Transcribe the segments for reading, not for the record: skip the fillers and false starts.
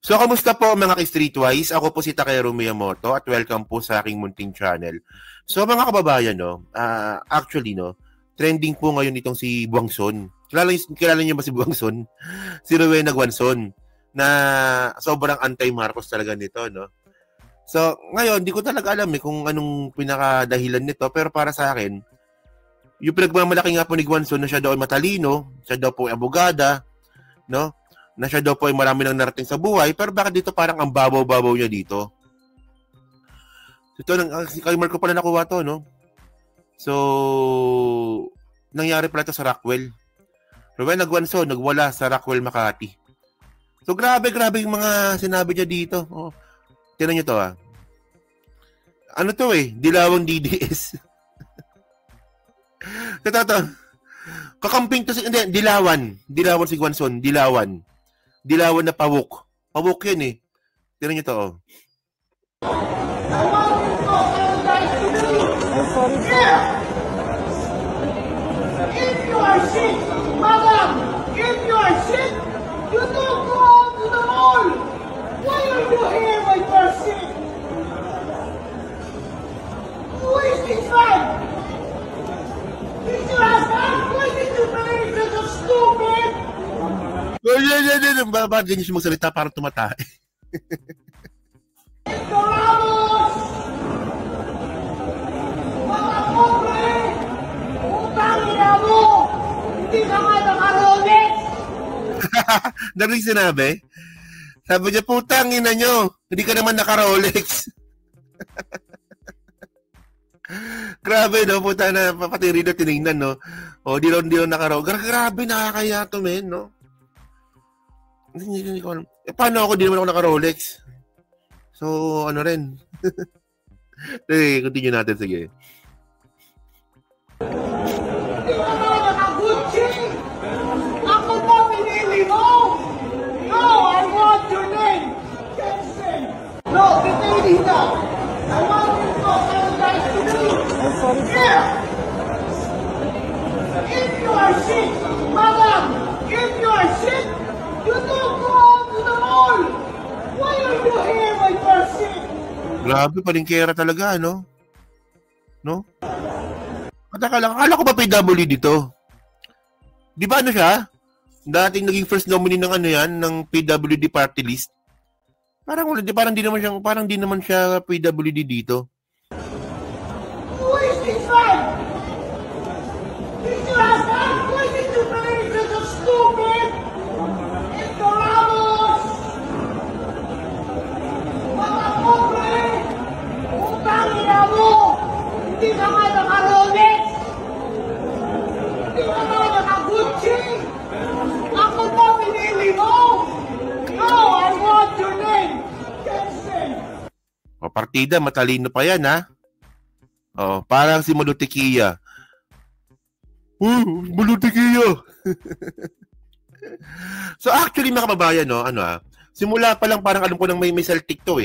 So, kamusta po mga ka-Streetwise? Ako po si Takeru Miyamoto at welcome po sa aking munting channel. So, mga kababayan, no, actually, no, trending po ngayon itong si Buangson. Kilala niyo ba si Buangson? Si Rowena Guanzon na sobrang anti-Marcos talaga nito, no? So, ngayon, di ko talaga alam kung anong pinakadahilan nito, pero para sa akin, yung pinagmamalaki nga po ni Guanzon na siya daw ay matalino, siya daw po ay abogada, no? Na siya daw po ay marami nang narating sa buhay, pero bakit dito parang ang babaw-babaw niya dito? Ito, si kay Marco pala nakuha to, no? So, nangyari pala ito sa Rockwell. Rowena Guanzon, nagwala sa Rockwell, Makati. So, grabe yung mga sinabi niya dito. Oh, tinan niyo to, ah. Ano to Dilawang DDS. Ito. Kakamping to si... Hindi, Dilawan. Dilawan si Guanzon. Dilawan na pawok. Pawok yun Tinan niyo to, oh. If you are sick, madam, if you are sick, you don't go out to the mall. Why are you here when you are sick? Who is this man? Is your husband? Why did you marry such a stupid? Bakit ganyan siya magsalita para tumatay? Ramos! Mga pobre! Utang ina mo! Hindi ka nga naka-Rolex! Narinig sinabi? Sabi niya, putang ina nyo. Hindi ka naman naka-Rolex. Grabe, no? Puta na, pati rin na tinignan, no? O, di ron naka-Rolex. Grabe, nakakaya to, men, no? Hindi ko alam. Paano ako? Di naman ako naka-Rolex. So, ano rin? Sige, continue natin, sige. Hindi ka nga naka-Gucci! Ako ba pinili mo? No, I want your name! Jensen! No, pinili na! I want you to apologize to me! I'm sorry, sir. If you are sick, madam, if you are sick, you don't go out to the mall! Why are you here when you are sick? Grabe, palingkera talaga, no? No? Akala ko ba PWD dito? Di ba ano siya? Dating naging first nominee ng ano yan, ng PWD party list. Parang di naman siya PWD dito. Who is this man? Is your husband? Why did you marry such a stupid? Ito Ramos! Mga pobre! Utang ina mo! Hindi ka nga naka-Rolex! Hindi ka nga naka-Gucci! Ako ba pinili mo? No, I want your name! Jensen! O, partida, matalino pa yan, ha? O, parang si Malutikia. Malutikia! So, actually, mga kababayan, no, simula pa lang parang alam ko nang may saltik to,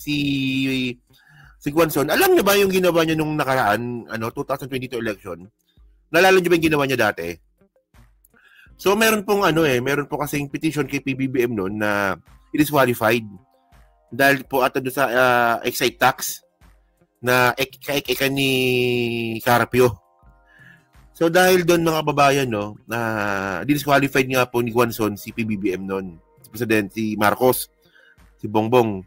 Si Guanzon. Alam niyo ba yung ginawa niya nung nakaraan, 2022 election? Nalala niyo ba yung ginawa niya dati? So, meron po kasing petition kay PBBM noon na disqualified. Dahil po ato doon sa excise tax na eka ni Carpio. So, dahil doon mga babayan, no, na disqualified nga po ni Guanzon si PBBM noon. Si President, si Marcos, si Bongbong.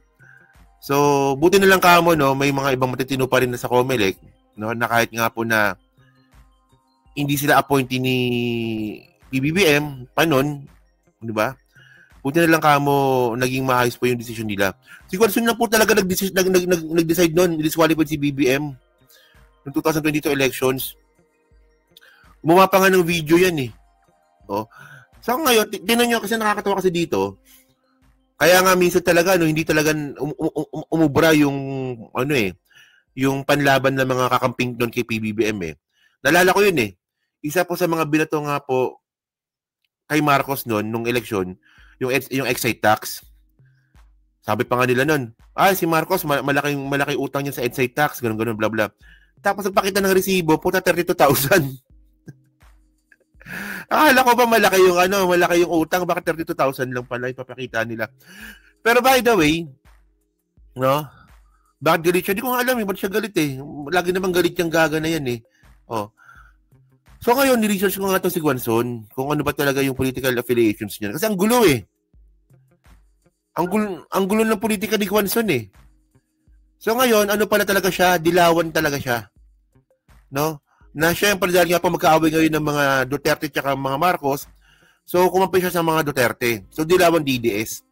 So, buti na lang kamo, no, may mga ibang matitino pa rin na sa COMELEC, no, na kahit nga po na hindi sila appointee ni PBBM pa nun, di ba? Buti na lang kamo naging maayos po yung decision nila. Si Guanzon na po talaga nag-decide noon, disqualified si BBM noong 2022 elections. Gumawa pa nga ng video yan Oh. So ngayon, tingnan nyo kasi nakakatawa kasi dito. Kaya nga minsan talaga hindi talaga umubra yung yung panlaban ng mga kakamping doon kay PBBM Nalala ko yun Isa po sa mga binato nga po kay Marcos noon nung eleksyon, yung excise tax. Sabi pa nga nila noon, si Marcos malaking utang niya sa excise tax, ganun bla bla. Tapos nagpakita ng resibo, puta 32,000. Akala ko ba malaki yung malaki yung utang, bakit 32,000 lang pala ipapakita nila. Pero by the way, no? Bakit galit siya? Di ko nga alam ba't siya galit eh. Lagi naman galit yung gaga na yan eh. Oh. So ngayon, ni-research ko nga ito si Guanzon, kung ano ba talaga yung political affiliations niya. Kasi ang gulo eh. Ang gulo ng politika ni Guanzon eh. So ngayon, ano pala talaga siya? Dilawan talaga siya. No? Na syempre dahil nga pa magkaaway ngayon ng mga Duterte at mga Marcos, so kumampi siya sa mga Duterte. So dilawan DDS.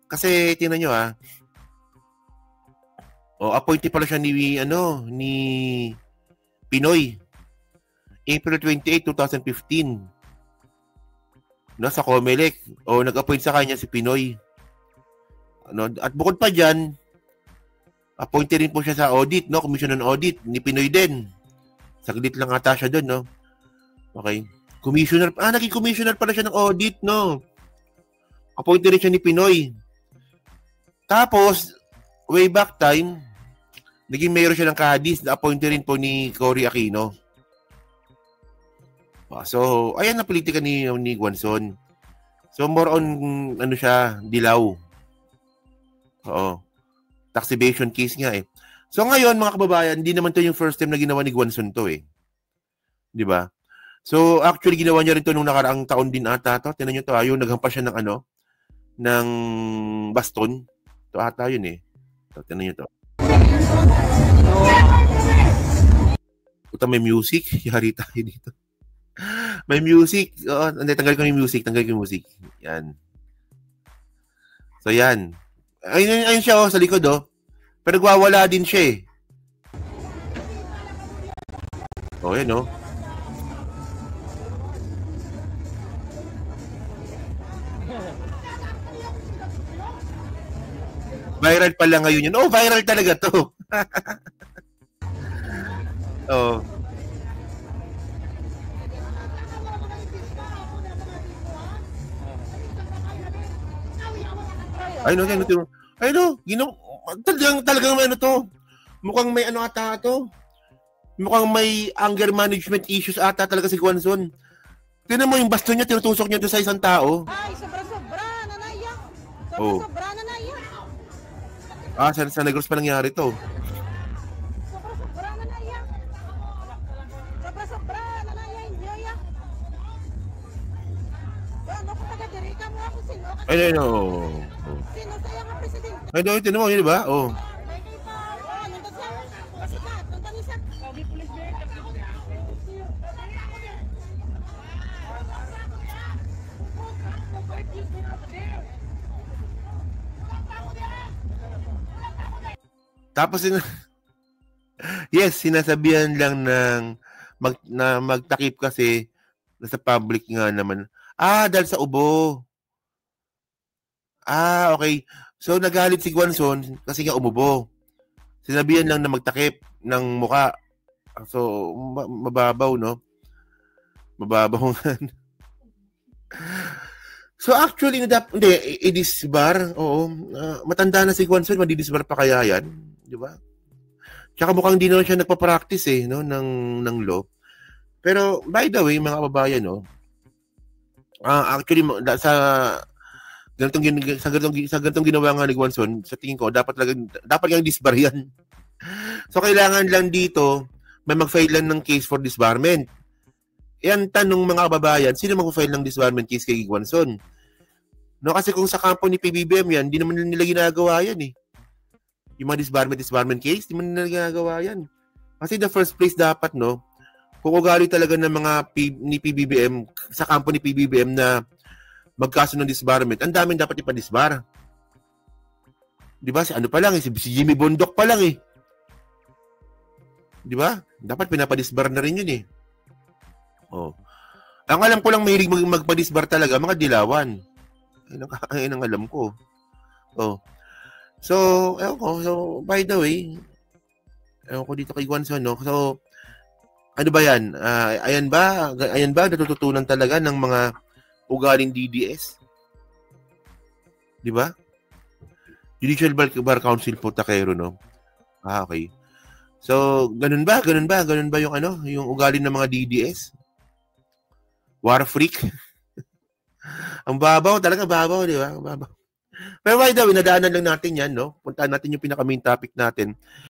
Kasi tingnan nyo appointee pala siya ni Pinoy. April 28, 2015. Sa Comelec. Nag-appoint sa kanya si Pinoy. At bukod pa dyan, appointed rin po siya sa audit, Commission on Audit, ni Pinoy din. Saglit lang ata siya doon, Okay. Commissioner. Naging commissioner pala siya ng audit, Appointed rin siya ni Pinoy. Tapos, way back time, naging mayor siya ng Cadiz, na-appointed rin po ni Cory Aquino. So, ayan na politika ni Guanzon. So, more on, siya, dilaw. Oo. Tax evasion case nga eh. So, ngayon, mga kababayan, hindi naman to yung first time na ginawa ni Guanzon to eh. Di ba? So, actually, ginawa niya rin to nung nakaraang taon din ata to. Tingnan nyo to, yung naghampas siya ng ng baston. To ata yun eh. So, tingnan nyo to. Puta, may music. Yari tayo dito. May music. Tanggal ko yung music. Yan. So, yan. Ayun siya sa likod Pero nagwawala din siya eh. Yan Viral pala ngayon yun. Viral talaga to. Talagang to. Mukhang may ata to. Mukhang may anger management issues ata talaga si Guanzon. Tingnan mo yung baston niya, tinutusok niya doon sa isang tao. Ay, sobra-sobra, nanaiyak. Sobra-sobra, nanaiyak. Sa Negros pa nangyari to. Sobra-sobra, nanaiyak. Sobra-sobra, nanaiyak, hindi iyak. Ano ko taga-dirika mo ako, sino? Sino sa'yo nga presidente? Tingnan mo, yun diba? Tapos sinasabihan lang na magtakip kasi nasa public nga naman. Dahil sa ubo. Okay. So nagalit si Guanzon kasi nga umubo. Sinabihan lang na magtakip ng muka. So mababaw, Mababaw nga. So actually, i-disbar. Matanda na si Guanzon, madi-disbar pa kaya yan. Di ba? Tsaka mukhang hindi naman siya nagpa-practice ng law. Pero by the way, mga kababayan, actually sa ganitong ginawa nga ni Guanzon, sa tingin ko dapat yang disbar yan. So kailangan lang dito may mag-file lang ng case for disbarment. Yan tanong mga kababayan, sino mag-file ng disbarment case kay Guanzon? Kasi kung sa kampo ni PBBM yan, hindi naman nila ginagawa yan eh. Yung mga disbarment case, di man nila ginagawa yan. Kasi the first place dapat, kung ugali talaga ng mga ni PBBM, sa kampo ni PBBM na magkaso ng disbarment, ang daming dapat ipadisbar. Di ba? Si Jimmy Bondoc pa lang eh. Di ba? Dapat pinapadisbar na rin yun eh. Ang alam ko lang mahilig magpadisbar talaga, mga dilawan. Ayun ang alam ko. So, by the way, ko dito kay Guanzon, So, ano ba yan? Ayan ba natututunan talaga ng mga ugaling DDS? Di ba? Judicial Bar Council po Takero, Okay. So, ganun ba yung yung ugali ng mga DDS? War freak. Ang babaw, talaga babaw, di ba? Ang babaw. Pero by the way, nadaanan lang natin yan, no? Puntaan natin yung pinaka-main topic natin.